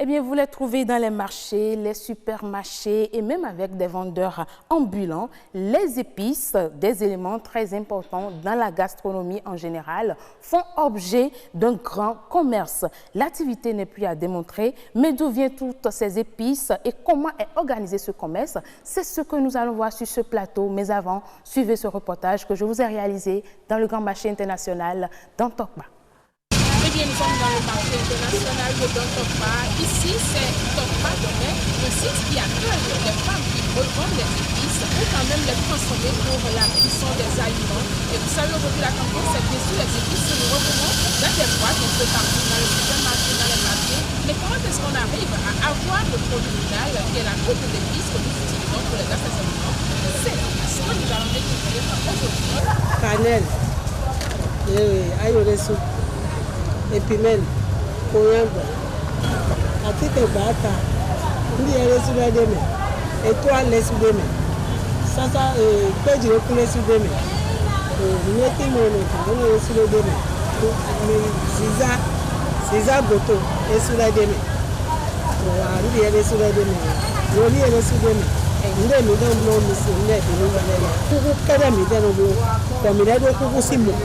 Eh bien, vous les trouvez dans les marchés, les supermarchés et même avec des vendeurs ambulants. Les épices, des éléments très importants dans la gastronomie en général, font objet d'un grand commerce. L'activité n'est plus à démontrer, mais d'où viennent toutes ces épices et comment est organisé ce commerce? C'est ce que nous allons voir sur ce plateau. Mais avant, suivez ce reportage que je vous ai réalisé dans le grand marché international d'Antokba. Eh bien, nous sommes dans le marché international de Tokba. Ici, c'est Tokba Domaine, le site qui accueille les femmes qui revendent les épices ou quand même les transformer pour la cuisson des aliments. Et vous savez, aujourd'hui, la tendance, c'est bien sûr les épices que nous retrouvons dans des boîtes un peu partout, dans le supermarché, dans les marchés. Mais comment est-ce qu'on arrive à avoir le produit final qui est la coupe d'épices que nous utilisons pour les assaisonnements? C'est ce que nous allons découvrir aujourd'hui. Cannelle, ail de soupe. Epimel, coriandre, atike bata, ndi ere sube deme, étoile sube deme, sasa peji okule sube deme, meti mono kano sube deme, ziza goto sube deme, ndi ere sube deme, yoli ere sube deme, ndi mi don blo misi ndi bino wale, kuku kada mi den blo, ko mi do kuku simo.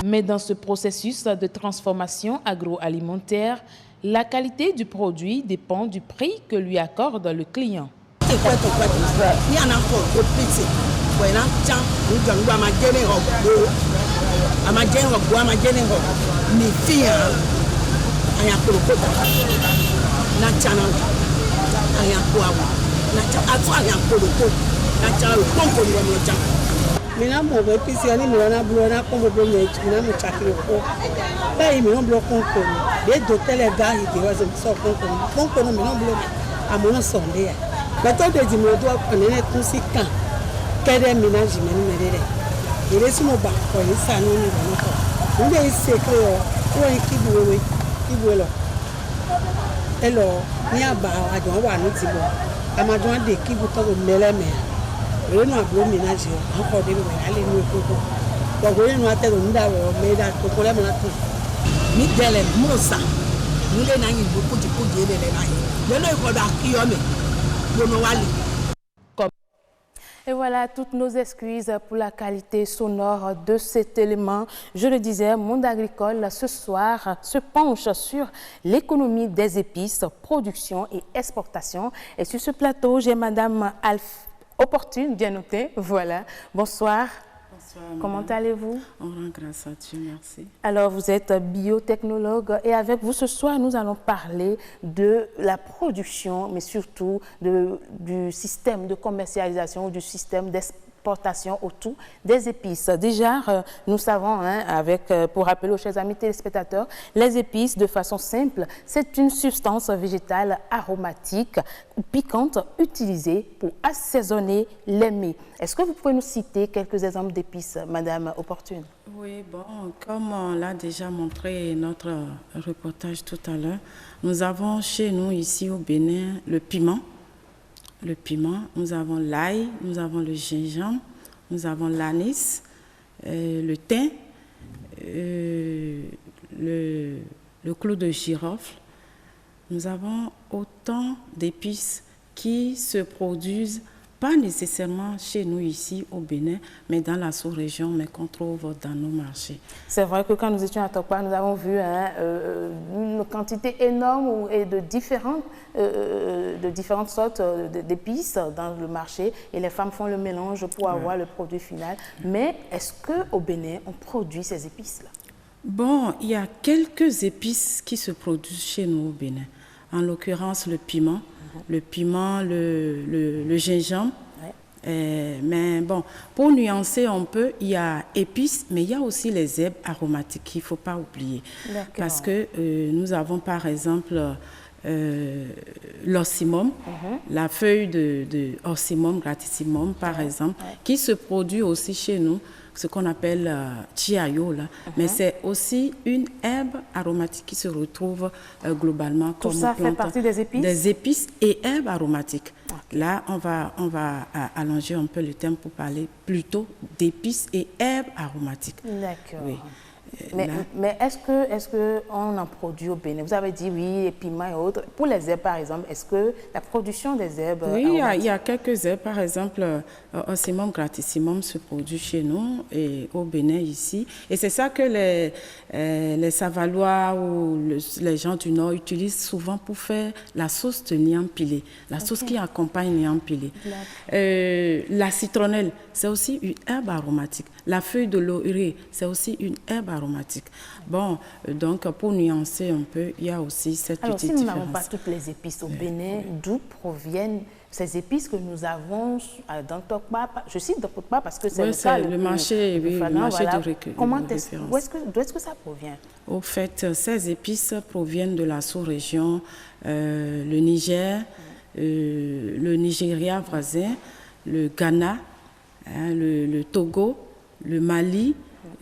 Mais dans ce processus de transformation agroalimentaire, la qualité du produit dépend du prix que lui accorde le client. Mina mo be pisi ani mi na blo na ko mo blo me na mo chakiro ko ba yi mi no blo kon ko de do tele ga hi de wa so kon ko no mi no blo amono sonde ya beto de di mo do anene tun si kan kede mi na ji me ni mere re ire si mo ba ko ni sa no ni no ko nde se ko o yi kibu lo elo ni aba ajo wa ni ti bo amajo de kibu to go mele me Reno ablo ménage encore des aller nous coco. Donc nous a tellement mais là coco là maintenant. Mi dele mosa. Nous les nani beaucoup de coups de les nani. Le ko da kiome. Bono wali. Et voilà toutes nos excuses pour la qualité sonore de cet élément. Je le disais, Monde Agricole ce soir se penche sur l'économie des épices, production et exportation. Et sur ce plateau, j'ai Madame Opportune, bien noté, voilà. Bonsoir. Bonsoir. Comment allez-vous? On rend grâce à Dieu, merci. Alors, vous êtes biotechnologue et avec vous ce soir, nous allons parler de la production, mais surtout du système de commercialisation, du système d'exportation autour des épices. Déjà, nous savons, pour rappeler aux chers amis téléspectateurs, les épices, de façon simple, c'est une substance végétale aromatique ou piquante utilisée pour assaisonner les mets. Est-ce que vous pouvez nous citer quelques exemples d'épices, Madame Opportune? Oui, bon, comme on l'a déjà montré notre reportage tout à l'heure, nous avons chez nous ici au Bénin le piment. Le piment, nous avons l'ail, nous avons le gingembre, nous avons l'anis, le thym, le clou de girofle. Nous avons autant d'épices qui se produisent pas nécessairement chez nous ici au Bénin, mais dans la sous-région, mais qu'on trouve dans nos marchés. C'est vrai que quand nous étions à Tokpa, nous avons vu une quantité énorme et de différentes sortes d'épices dans le marché et les femmes font le mélange pour avoir le produit final. Mais est-ce qu'au Bénin, on produit ces épices-là? Bon, il y a quelques épices qui se produisent chez nous au Bénin. En l'occurrence, le piment, le gingembre, Mais bon, pour nuancer un peu, il y a épices, mais il y a aussi les herbes aromatiques qu'il ne faut pas oublier. Parce que nous avons par exemple l'ossimum, la feuille de ossimum gratissimum par exemple, qui se produit aussi chez nous, ce qu'on appelle chiayo, là. Mais c'est aussi une herbe aromatique qui se retrouve globalement comme tout ça plante, fait partie des épices? Des épices et herbes aromatiques. Là, on va allonger un peu le terme pour parler plutôt d'épices et herbes aromatiques. D'accord. Oui. Mais est-ce qu'on en produit au Bénin? Vous avez dit oui, les piments et autres. Pour les herbes, par exemple, est-ce que la production des herbes... Oui, il y a quelques herbes. Par exemple, Ossimum gratissimum se produit chez nous et au Bénin ici. Et c'est ça que les Savalois ou les gens du Nord utilisent souvent pour faire la sauce de liant pilé, la sauce qui accompagne liant pilé. La citronnelle, c'est aussi une herbe aromatique. La feuille de laurier, c'est aussi une herbe aromatique. Bon, donc pour nuancer un peu, il y a aussi cette petite différence. Alors, si nous n'avons pas toutes les épices au Bénin, d'où proviennent ces épices que nous avons dans Tokpa? Je cite Tokpa parce que c'est le marché, le marché de référence. D'où est-ce que ça provient? Au fait, ces épices proviennent de la sous-région, le Niger, le Nigeria voisin, le Ghana, le Togo, le Mali,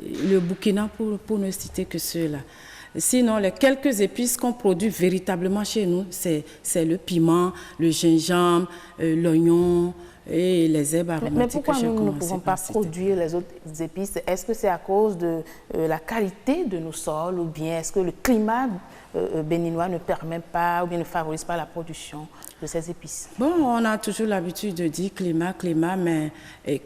le Burkina, pour ne citer que ceux-là. Sinon, les quelques épices qu'on produit véritablement chez nous, c'est le piment, le gingembre, l'oignon et les herbes aromatiques. Mais pourquoi nous ne pouvons pas produire les autres épices? Est-ce que c'est à cause de la qualité de nos sols ou bien est-ce que le climat béninois ne permet pas ou bien ne favorise pas la production de ces épices? Bon, on a toujours l'habitude de dire climat, mais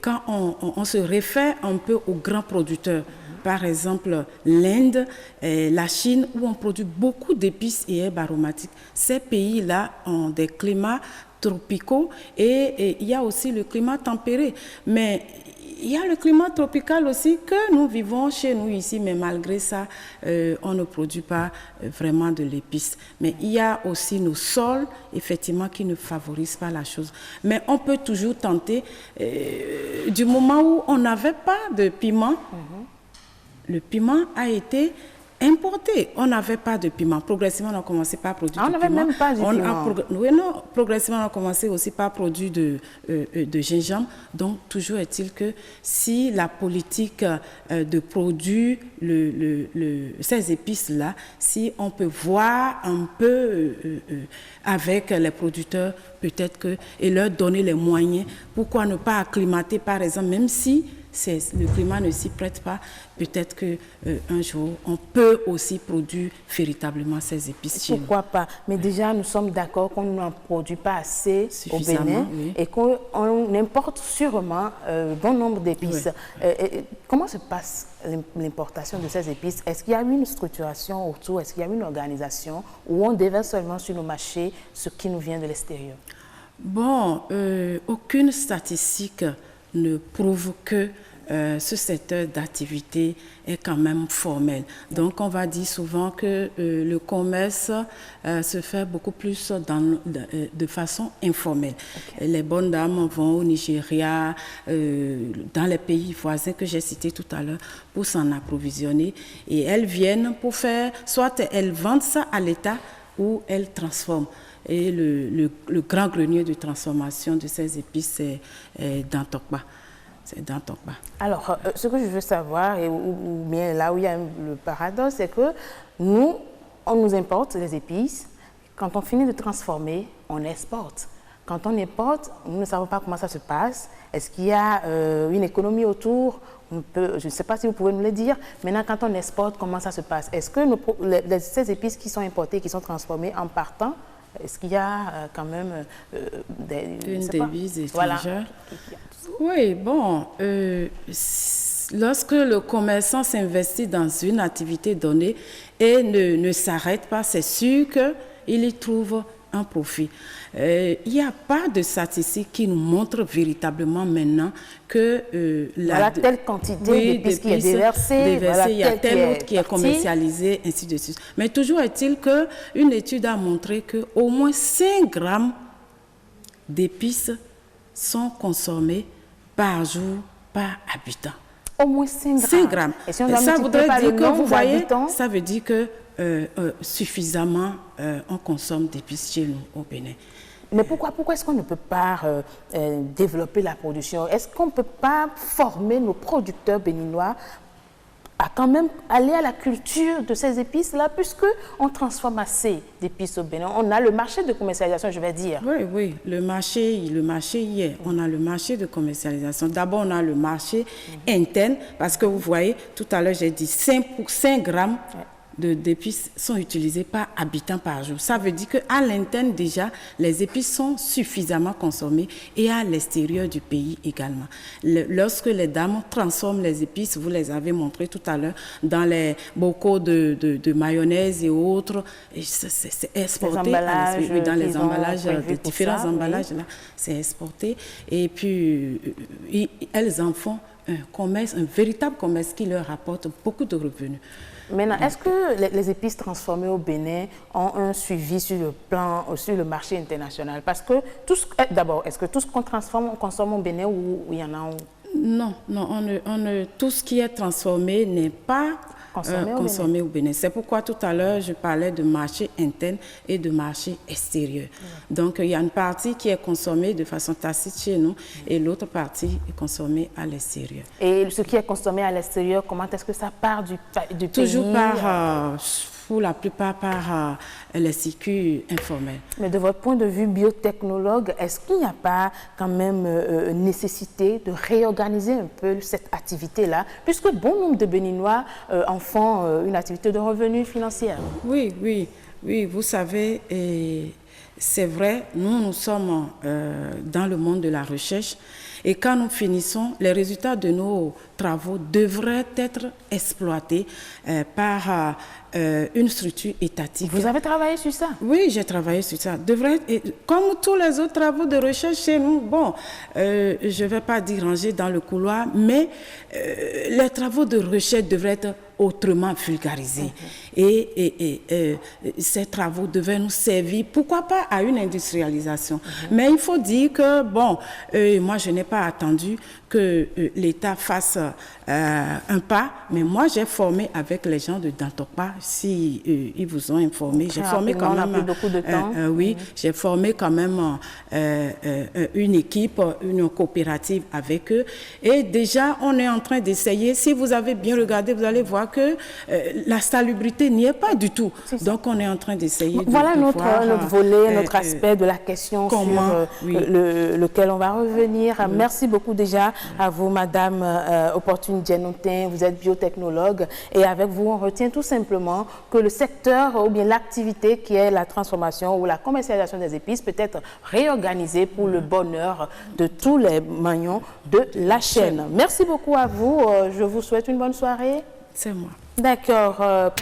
quand on se réfère un peu aux grands producteurs, par exemple l'Inde, la Chine, où on produit beaucoup d'épices et herbes aromatiques, ces pays-là ont des climats tropicaux et il y a aussi le climat tempéré. Mais il y a le climat tropical aussi que nous vivons chez nous ici, mais malgré ça, on ne produit pas vraiment de l'épice. Mais il y a aussi nos sols, effectivement, qui ne favorisent pas la chose. Mais on peut toujours tenter, du moment où on n'avait pas de piment, le piment a été importé. On n'avait pas de piment. Progressivement, on a commencé par produire du piment. On n'avait même pas du piment. Progressivement, on a commencé aussi par produire de gingembre. Donc, toujours est-il que si la politique de produire ces épices-là, si on peut voir un peu avec les producteurs, peut-être que, et leur donner les moyens, pourquoi ne pas acclimater, par exemple, même si le climat ne s'y prête pas, peut-être qu'un jour, on peut aussi produire véritablement ces épices. Pourquoi pas? Mais déjà, nous sommes d'accord qu'on n'en produit pas assez au Bénin et qu'on importe sûrement bon nombre d'épices. Comment se passe l'importation de ces épices? Est-ce qu'il y a une structuration autour? Est-ce qu'il y a une organisation où on déverse seulement sur nos marchés ce qui nous vient de l'extérieur? Bon, aucune statistique ne prouve que ce secteur d'activité est quand même formel. Donc, on va dire souvent que le commerce se fait beaucoup plus de façon informelle. Les bonnes dames vont au Nigeria, dans les pays voisins que j'ai cités tout à l'heure, pour s'en approvisionner. Et elles viennent pour faire, soit elles vendent ça à l'État ou elles transforment. Et le grand grenier de transformation de ces épices, c'est dans Tokpa. C'est dans Tokpa. Alors, ce que je veux savoir, ou bien là où il y a le paradoxe, c'est que on nous importe les épices. Quand on finit de transformer, on exporte. Quand on importe, nous ne savons pas comment ça se passe. Est-ce qu'il y a une économie autour? Je ne sais pas si vous pouvez nous le dire. Maintenant, quand on exporte, comment ça se passe? Est-ce que ces épices qui sont importées, qui sont transformées en partant, est-ce qu'il y a quand même une devise étrangère? Oui, bon, lorsque le commerçant s'investit dans une activité donnée et ne s'arrête pas, c'est sûr qu'il y trouve un profit. Il n'y a pas de statistiques qui nous montrent véritablement maintenant que voilà telle quantité d'épices qui est déversée, voilà, il y a telle autre qui est commercialisée, ainsi de suite. Mais toujours est-il qu'une étude a montré qu'au moins 5 grammes d'épices sont consommés par jour par habitant. Au moins 5 grammes. 5 grammes. Et si on ça voudrait dire que, vous voyez, habitants, ça veut dire que suffisamment on consomme d'épices chez nous au Bénin. Mais pourquoi est-ce qu'on ne peut pas développer la production? Est-ce qu'on ne peut pas former nos producteurs béninois à quand même aller à la culture de ces épices-là, puisqu'on transforme assez d'épices au Bénin? On a le marché de commercialisation, je vais dire. Oui, oui, le marché y est. On a le marché de commercialisation. D'abord, on a le marché interne, parce que vous voyez, tout à l'heure, j'ai dit 5 grammes d'épices sont utilisés par habitant par jour. Ça veut dire qu'à l'interne déjà, les épices sont suffisamment consommées et à l'extérieur du pays également. Lorsque les dames transforment les épices, vous les avez montré tout à l'heure, dans les bocaux de mayonnaise et autres, c'est exporté dans les emballages, de différents emballages, là, c'est exporté. Et puis, elles en font un commerce, un véritable commerce qui leur rapporte beaucoup de revenus. Maintenant, est-ce que les épices transformées au Bénin ont un suivi sur le marché international? Parce que d'abord, est-ce que tout ce qu'on transforme, on consomme au Bénin ou il y en a? Non, tout ce qui est transformé n'est pas consommé au Bénin. C'est pourquoi tout à l'heure, je parlais de marché interne et de marché extérieur. Donc, il y a une partie qui est consommée de façon tacite chez nous et l'autre partie est consommée à l'extérieur. Et ce qui est consommé à l'extérieur, comment est-ce que ça part du pays? Toujours pour la plupart par les circuits informels. Mais de votre point de vue biotechnologue, est-ce qu'il n'y a pas quand même nécessité de réorganiser un peu cette activité-là, puisque bon nombre de Béninois en font une activité de revenus financiers? Oui, vous savez, c'est vrai, nous sommes dans le monde de la recherche et quand nous finissons, les résultats de nos travaux devraient être exploités par une structure étatique. Vous avez travaillé sur ça? Oui, j'ai travaillé sur ça. Comme tous les autres travaux de recherche chez nous, je ne vais pas dire ranger dans le couloir, mais les travaux de recherche devraient être autrement vulgarisés. Et ces travaux devaient nous servir, pourquoi pas à une industrialisation. Mais il faut dire que, moi je n'ai pas attendu que l'État fasse un pas, mais moi j'ai formé avec les gens de Dantokpa, si ils vous ont informé. J'ai formé quand même beaucoup de temps. J'ai formé quand même une équipe, une coopérative avec eux. Et déjà, on est en train d'essayer. Si vous avez bien regardé, vous allez voir que la salubrité n'y est pas du tout. Donc, on est en train d'essayer de voir notre volet, notre aspect de la question sur lequel on va revenir. Merci beaucoup déjà à vous, Madame Opportune Djenotin. Vous êtes biotechnologue et avec vous, on retient tout simplement que le secteur ou bien l'activité qui est la transformation ou la commercialisation des épices peut être réorganisée pour le bonheur de tous les maillons de la chaîne. Merci beaucoup à vous. Je vous souhaite une bonne soirée. C'est moi. D'accord.